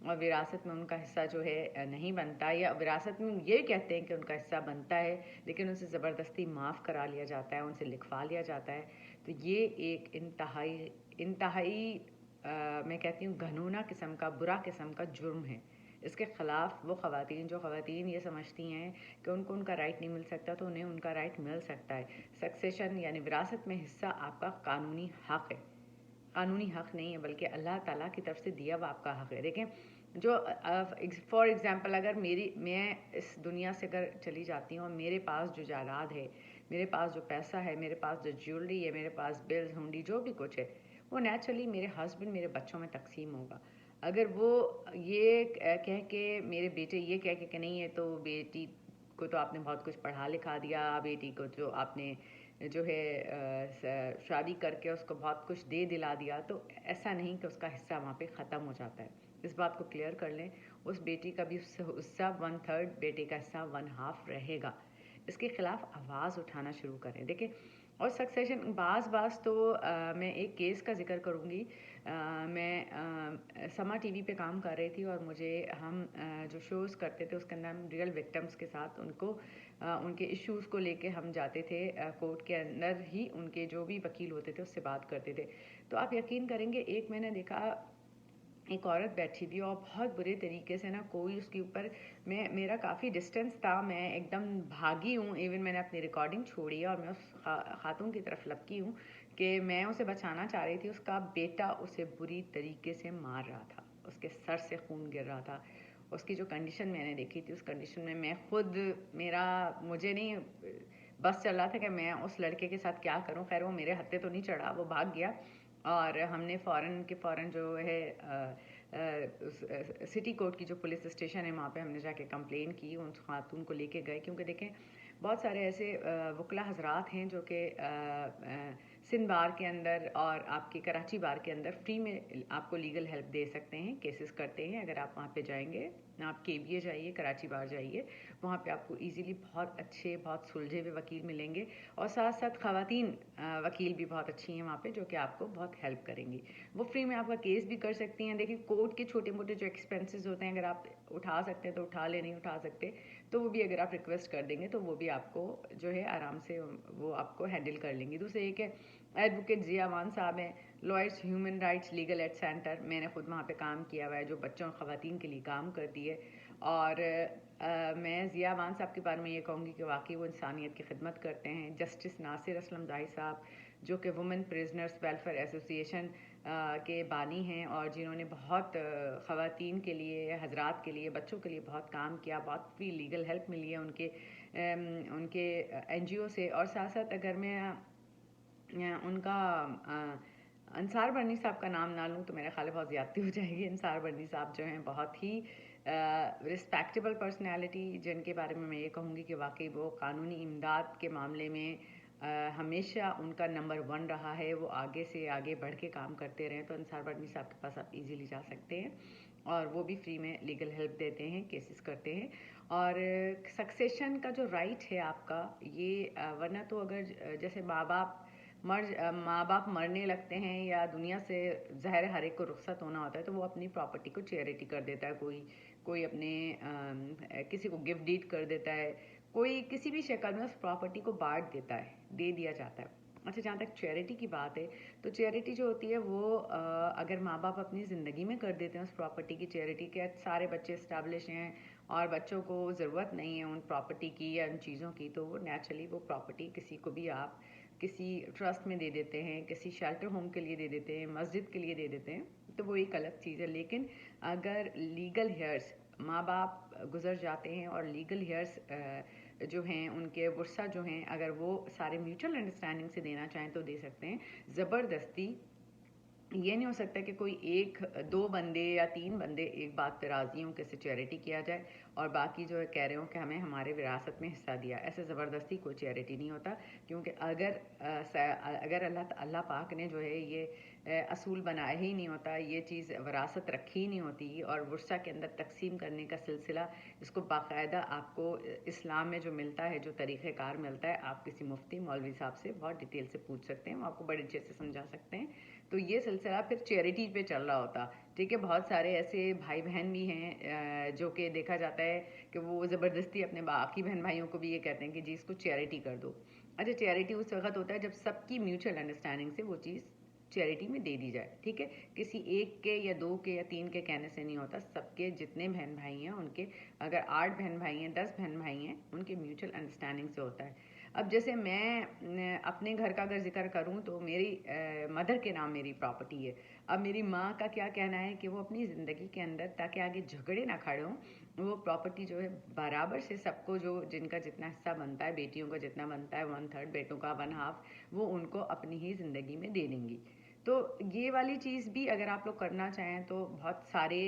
اور وراثت میں ان کا حصہ جو ہے نہیں بنتا، یا وراثت میں یہ کہتے ہیں کہ ان کا حصہ بنتا ہے لیکن ان سے زبردستی معاف کرا لیا جاتا ہے، ان سے لکھوا لیا جاتا ہے. تو یہ ایک انتہائی میں کہتی ہوں گھنونا قسم کا، برا قسم کا جرم ہے. اس کے خلاف وہ خواتین یہ سمجھتی ہیں کہ ان کو ان کا رائٹ نہیں مل سکتا، تو انہیں ان کا رائٹ مل سکتا ہے. سکسیشن یعنی وراثت میں حصہ آپ کا قانونی حق ہے، قانونی حق نہیں ہے بلکہ اللہ تعالیٰ کی طرف سے دیا ہوا آپ کا حق ہے. دیکھیں جو فار ایگزامپل اگر میں اس دنیا سے اگر چلی جاتی ہوں اور میرے پاس جو جائیداد ہے، میرے پاس جو پیسہ ہے، میرے پاس جو جیولری ہے، میرے پاس بلز ہنڈی جو بھی کچھ ہے، وہ نیچرلی میرے ہسبینڈ میرے بچوں میں تقسیم ہوگا. اگر وہ یہ کہہ کے میرے بیٹے یہ کہہ کے کہ نہیں ہے تو بیٹی کو تو آپ نے بہت کچھ پڑھا لکھا دیا، بیٹی کو جو آپ نے جو ہے شادی کر کے اس کو بہت کچھ دے دلا دیا، تو ایسا نہیں کہ اس کا حصہ وہاں پہ ختم ہو جاتا ہے. اس بات کو کلیئر کر لیں. اس بیٹی کا بھی حصہ 1/3، بیٹے کا حصہ 1/2 رہے گا. اس کے خلاف آواز اٹھانا شروع کریں. دیکھیں اور سکسیشن بعض تو میں ایک کیس کا ذکر کروں گی. میں سما ٹی وی پہ کام کر رہی تھی اور مجھے ہم جو شوز کرتے تھے اس کے اندر ہم ریئل وکٹمس کے ساتھ ان کے ایشوز کو لے کے ہم جاتے تھے کورٹ کے اندر ہی، ان کے جو بھی وکیل ہوتے تھے اس سے بات کرتے تھے. تو آپ یقین کریں گے ایک میں نے دیکھا ایک عورت بیٹھی تھی اور بہت برے طریقے سے نا کوئی اس کے اوپر، میرا کافی ڈسٹینس تھا، میں ایک دم بھاگی ہوں، ایون میں نے اپنی ریکارڈنگ چھوڑی ہے اور میں اس خاتون کی طرف لپکی ہوں کہ میں اسے بچانا چاہ رہی تھی. اس کا بیٹا اسے بری طریقے سے مار رہا تھا، اس کے سر سے خون گر رہا تھا. اس کی جو کنڈیشن میں نے دیکھی تھی، اس کنڈیشن میں خود مجھے نہیں بس چل رہا تھا کہ میں اس لڑکے کے ساتھ کیا کروں. خیر وہ میرے ہتھے تو نہیں چڑھا، وہ بھاگ گیا اور ہم نے فوراً جو ہے سٹی کورٹ کی جو پولیس اسٹیشن ہے وہاں پہ ہم نے جا کے کمپلین کی، ان خاتون کو لے کے گئے. کیونکہ دیکھیں بہت سارے ایسے وکلا حضرات ہیں جو کہ سندھ بار کے اندر اور آپ کے کراچی بار کے اندر فری میں آپ کو لیگل ہیلپ دے سکتے ہیں، کیسز کرتے ہیں. اگر آپ وہاں پہ جائیں گے، آپ KBA جائیے، کراچی بار جائیے، وہاں پہ آپ کو ایزیلی بہت اچھے بہت سلجھے ہوئے وکیل ملیں گے. اور ساتھ ساتھ خواتین وکیل بھی بہت اچھی ہیں وہاں پہ جو کہ آپ کو بہت ہیلپ کریں گی. وہ فری میں آپ کا کیس بھی کر سکتی ہیں. دیکھیں کورٹ کے چھوٹے موٹے جو ایکسپینسز ہوتے ہیں اگر آپ اٹھا سکتے ہیں تو اٹھا لیں، نہیں اٹھا سکتے تو وہ بھی اگر آپ ریکویسٹ کر دیں گے تو وہ بھی آپ کو جو ہے آرام سے وہ آپ کو ہینڈل کر لیں گی. دوسرے ایک ہے ایڈوکیٹ ضیاء امان صاحب ہیں، lawyers human rights legal aid centre, میں نے خود وہاں پہ کام کیا ہوا ہے، جو بچوں اور خواتین کے لیے کام کرتی ہے. اور میں ضیاء امان صاحب کے بارے میں یہ کہوں گی کہ واقعی وہ انسانیت کی خدمت کرتے ہیں. جسٹس ناصر اسلم زاہد صاحب جو کہ وومن پریزنرز ویلفیئر ایسوسی ایشن کے بانی ہیں اور جنہوں نے بہت خواتین کے لیے، حضرات کے لیے، بچوں کے لیے بہت کام کیا، بہت فری لیگل ہیلپ ملی ہے ان کے NGO سے. اور ساتھ ساتھ اگر میں ان کا انصار برنی صاحب کا نام نہ لوں تو میرے خیال بہت زیادتی ہو جائے گی. انصار برنی صاحب جو ہیں بہت ہی رسپیکٹیبل پرسنالٹی، جن کے بارے میں یہ کہوں گی کہ واقعی وہ قانونی امداد کے معاملے میں ہمیشہ ان کا نمبر 1 رہا ہے. وہ آگے سے آگے بڑھ کے کام کرتے رہے. تو انصار برنی صاحب کے پاس آپ ایزیلی جا سکتے ہیں اور وہ بھی فری میں لیگل ہیلپ دیتے ہیں، کیسز کرتے ہیں. اور سکسیشن کا جو رائٹ ہے آپ کا یہ ورنہ تو اگر جیسے ماں باپ مرنے لگتے ہیں یا دنیا سے ظاہر ہر ایک کو رخصت ہونا ہوتا ہے تو وہ اپنی پراپرٹی کو چیریٹی کر دیتا ہے. کوئی اپنے کسی کو گفٹ ڈیڈ کر دیتا ہے، کوئی کسی بھی شکل میں اس پراپرٹی کو بانٹ دیتا ہے، دے دیا جاتا ہے. اچھا جہاں تک چیریٹی کی بات ہے تو چیریٹی جو ہوتی ہے وہ اگر ماں باپ اپنی زندگی میں کر دیتے ہیں اس پراپرٹی کی چیریٹی کے، سارے بچے اسٹیبلش ہیں اور بچوں کو ضرورت نہیں ہے ان پراپرٹی کی یا ان چیزوں کی، تو وہ نیچرلی وہ پراپرٹی کسی کو بھی آپ کسی ٹرسٹ میں دے دیتے ہیں، کسی شیلٹر ہوم کے لیے دے دیتے ہیں، مسجد کے لیے دے دیتے ہیں، تو وہ ایک الگ چیز ہے. لیکن اگر لیگل ہیئرس ماں باپ گزر جاتے ہیں اور لیگل ہیئرس جو ہیں ان کے ورثہ جو ہیں اگر وہ سارے میوچل انڈرسٹینڈنگ سے دینا چاہیں تو دے سکتے ہیں. زبردستی یہ نہیں ہو سکتا کہ کوئی 1-2 بندے یا 3 بندے ایک بات پہ راضی ہوں کہ اسے چیریٹی کیا جائے اور باقی جو ہے کہہ رہے ہوں کہ ہمیں ہمارے وراثت میں حصہ دیا. ایسے زبردستی کوئی چیریٹی نہیں ہوتا. کیونکہ اگر اللہ پاک نے جو ہے یہ اصول بنایا ہی نہیں ہوتا، یہ چیز وراثت رکھی ہی نہیں ہوتی، اور ورثہ کے اندر تقسیم کرنے کا سلسلہ اس کو باقاعدہ آپ کو اسلام میں جو ملتا ہے، جو طریقہ کار ملتا ہے، آپ کسی مفتی مولوی صاحب سے بہت ڈیٹیل سے پوچھ سکتے ہیں، وہ آپ کو بڑے اچھے سے سمجھا سکتے ہیں۔ تو یہ سلسلہ پھر چیریٹی پہ چل رہا ہوتا، ٹھیک ہے۔ بہت سارے ایسے بھائی بہن بھی ہیں جو کہ دیکھا جاتا ہے کہ وہ زبردستی اپنے باقی بہن بھائیوں کو بھی یہ کہتے ہیں کہ جی اس کو چیریٹی کر دو۔ اچھا، چیریٹی اس وقت ہوتا ہے جب سب کی میوچل انڈرسٹینڈنگ سے وہ چیز چیریٹی میں دے دی جائے، ٹھیک ہے۔ کسی ایک کے یا دو کے یا تین کے کہنے سے نہیں ہوتا، سب کے جتنے بہن بھائی ہیں ان کے، اگر 8 بہن بھائی ہیں، 10 بہن بھائی ہیں، ان کے میوچل انڈرسٹینڈنگ سے ہوتا ہے۔ اب جیسے میں اپنے گھر کا اگر ذکر کروں تو میری مدر کے نام میری پراپرٹی ہے۔ اب میری ماں کا کیا کہنا ہے کہ وہ اپنی زندگی کے اندر، تاکہ آگے جھگڑے نہ کھڑے ہوں، وہ پراپرٹی جو ہے برابر سے سب کو، جو جن کا جتنا حصہ بنتا ہے، بیٹیوں کا جتنا بنتا ہے 1/3، بیٹوں کا 1/2، وہ ان کو اپنی ہی زندگی میں دے دیں گی۔ تو یہ والی چیز بھی اگر آپ لوگ کرنا چاہیں تو بہت سارے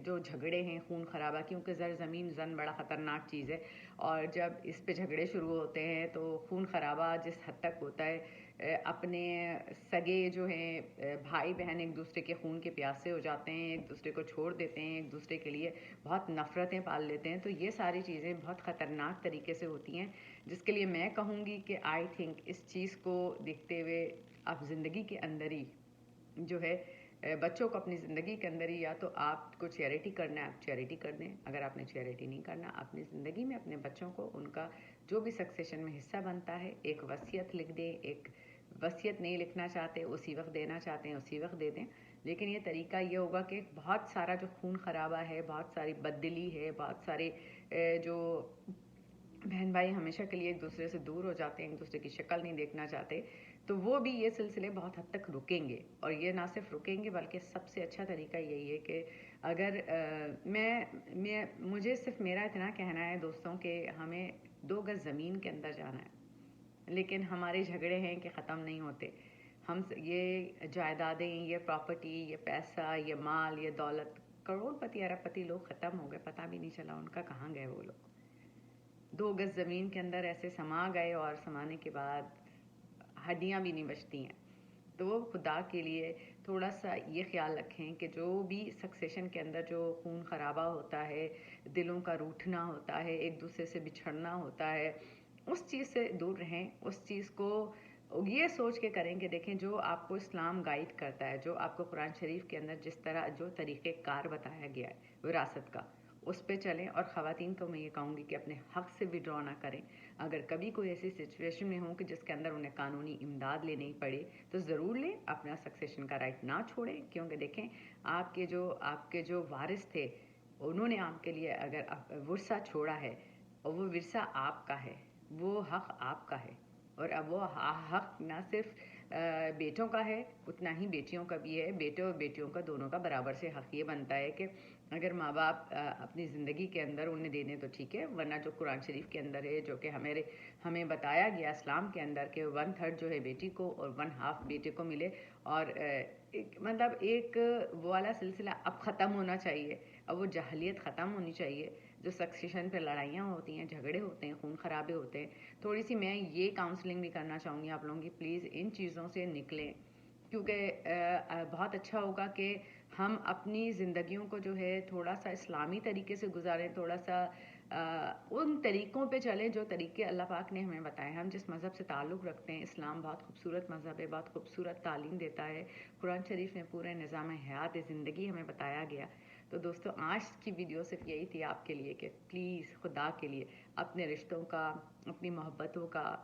جو جھگڑے ہیں خون خرابہ، کیونکہ زمین زن بڑا خطرناک چیز ہے، اور جب اس پہ جھگڑے شروع ہوتے ہیں تو خون خرابہ جس حد تک ہوتا ہے، اپنے سگے جو ہیں بھائی بہن ایک دوسرے کے خون کے پیاسے ہو جاتے ہیں، ایک دوسرے کو چھوڑ دیتے ہیں، ایک دوسرے کے لیے بہت نفرتیں پال لیتے ہیں۔ تو یہ ساری چیزیں بہت خطرناک طریقے سے ہوتی ہیں، جس کے لیے میں کہوں گی کہ آئی تھنک اس چیز کو دیکھتے ہوئے آپ زندگی کے اندر ہی جو ہے بچوں کو اپنی زندگی کے اندر ہی، یا تو آپ کو چیریٹی کرنا ہے آپ چیریٹی کر دیں، اگر آپ نے چیریٹی نہیں کرنا، اپنی زندگی میں اپنے بچوں کو ان کا جو بھی سکسیشن میں حصہ بنتا ہے ایک وصیت لکھ دیں۔ ایک وصیت نہیں لکھنا چاہتے، اسی وقت دینا چاہتے ہیں اسی وقت دے دیں، لیکن یہ طریقہ یہ ہوگا کہ بہت سارا جو خون خرابہ ہے، بہت ساری بددلی ہے، بہت سارے جو بہن بھائی ہمیشہ کے لیے ایک دوسرے سے دور ہو جاتے ہیں، ایک دوسرے کی شکل نہیں دیکھنا چاہتے، تو وہ بھی یہ سلسلے بہت حد تک رکیں گے۔ اور یہ نہ صرف رکیں گے بلکہ سب سے اچھا طریقہ یہی ہے کہ اگر مجھے صرف میرا اتنا کہنا ہے دوستوں کہ ہمیں 2 گز زمین کے اندر جانا ہے، لیکن ہمارے جھگڑے ہیں کہ ختم نہیں ہوتے۔ ہم یہ جائیدادیں، یہ پراپرٹی، یہ پیسہ، یہ مال، یہ دولت، کروڑ پتی ارب پتی لوگ ختم ہو گئے، پتہ بھی نہیں چلا ان کا کہاں گئے وہ لوگ۔ 2 گز زمین کے اندر ایسے سما گئے، اور سمانے کے بعد ہڈیاں بھی نہیں بچتی ہیں۔ تو خدا کے لیے تھوڑا سا یہ خیال رکھیں کہ جو بھی سکسیشن کے اندر جو خون خرابہ ہوتا ہے، دلوں کا روٹھنا ہوتا ہے، ایک دوسرے سے بچھڑنا ہوتا ہے، اس چیز سے دور رہیں۔ اس چیز کو یہ سوچ کے کریں کہ دیکھیں جو آپ کو اسلام گائیڈ کرتا ہے، جو آپ کو قرآن شریف کے اندر جس طرح جو طریقہ کار بتایا گیا ہے وراثت کا، اس پہ چلیں۔ اور خواتین کو میں یہ کہوں گی کہ اپنے حق سے وڈرا نہ کریں۔ اگر کبھی کوئی ایسی سچویشن میں ہوں کہ جس کے اندر انہیں قانونی امداد لینی پڑے تو ضرور لیں، اپنا سکسیشن کا رائٹ نہ چھوڑیں، کیونکہ دیکھیں آپ کے جو وارث تھے انہوں نے آپ کے لیے اگر ورثہ چھوڑا ہے، اور وہ ورثہ آپ کا ہے، وہ حق آپ کا ہے، اور اب وہ حق نہ صرف بیٹوں کا ہے، اتنا ہی بیٹیوں کا بھی ہے۔ بیٹے اور بیٹیوں کا دونوں کا برابر سے حق یہ بنتا ہے کہ اگر ماں باپ اپنی زندگی کے اندر انہیں دینے تو ٹھیک ہے، ورنہ جو قرآن شریف کے اندر ہے، جو کہ ہمیں بتایا گیا اسلام کے اندر کہ 1/3 جو ہے بیٹی کو اور 1/2 بیٹے کو ملے، اور مطلب ایک وہ والا سلسلہ اب ختم ہونا چاہیے۔ اب وہ جاہلیت ختم ہونی چاہیے، جو سکسیشن پہ لڑائیاں ہوتی ہیں، جھگڑے ہوتے ہیں، خون خرابے ہوتے ہیں۔ تھوڑی سی میں یہ کاؤنسلنگ بھی کرنا چاہوں گی آپ لوگوں کی، پلیز ان چیزوں سے نکلیں، کیونکہ بہت اچھا ہوگا کہ ہم اپنی زندگیوں کو جو ہے تھوڑا سا اسلامی طریقے سے گزاریں، تھوڑا سا ان طریقوں پہ چلیں جو طریقے اللہ پاک نے ہمیں بتائے۔ ہم جس مذہب سے تعلق رکھتے ہیں، اسلام بہت خوبصورت مذہب ہے، بہت خوبصورت تعلیم دیتا ہے، قرآن شریف میں پورے نظام حیات زندگی ہمیں بتایا گیا۔ تو دوستو آج کی ویڈیو صرف یہی تھی آپ کے لیے کہ پلیز خدا کے لیے اپنے رشتوں کا، اپنی محبتوں کا،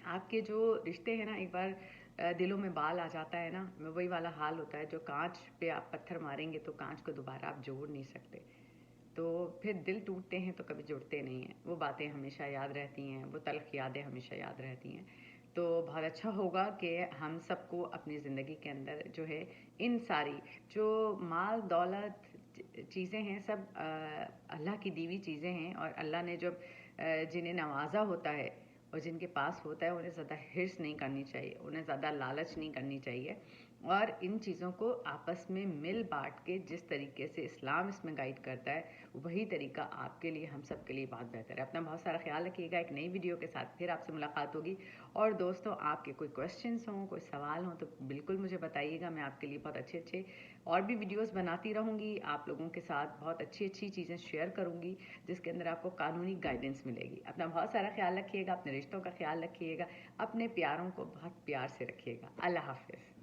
آپ کے جو رشتے ہیں نا، ایک بار دلوں میں بال آ جاتا ہے نا، وہی والا حال ہوتا ہے، جو کانچ پہ آپ پتھر ماریں گے تو کانچ کو دوبارہ آپ جوڑ نہیں سکتے، تو پھر دل ٹوٹتے ہیں تو کبھی جڑتے نہیں ہیں۔ وہ باتیں ہمیشہ یاد رہتی ہیں، وہ تلخ یادیں ہمیشہ یاد رہتی ہیں۔ تو بہت اچھا ہوگا کہ ہم سب کو اپنی زندگی کے اندر جو ہے ان ساری جو مال دولت چیزیں ہیں، سب اللہ کی دیوی چیزیں ہیں، اور اللہ نے جب جنہیں نوازا ہوتا ہے اور جن کے پاس ہوتا ہے انہیں زیادہ حرص نہیں کرنی چاہیے، انہیں زیادہ لالچ نہیں کرنی چاہیے، اور ان چیزوں کو آپس میں مل بانٹ کے جس طریقے سے اسلام اس میں گائیڈ کرتا ہے وہی طریقہ آپ کے لیے ہم سب کے لیے بہت بہتر ہے. اپنا بہت سارا خیال رکھیے گا. ایک نئی ویڈیو کے ساتھ پھر آپ سے ملاقات ہوگی. اور دوستوں آپ کے کوئی کویسچنس ہوں کوئی سوال ہوں تو بالکل مجھے بتائیے گا. میں آپ کے لیے بہت اچھے اور بھی ویڈیوز بناتی رہوں گی. آپ لوگوں کے ساتھ بہت اچھی چیزیں شیئر کروں گی جس کے اندر آپ کو قانونی گائیڈنس ملے گی. اپنا بہت سارا خیال رکھیے گا. اپنے رشتوں کا خیال رکھیے گا. اپنے پیاروں کو بہت پیار سے رکھیے گا. اللہ حافظ.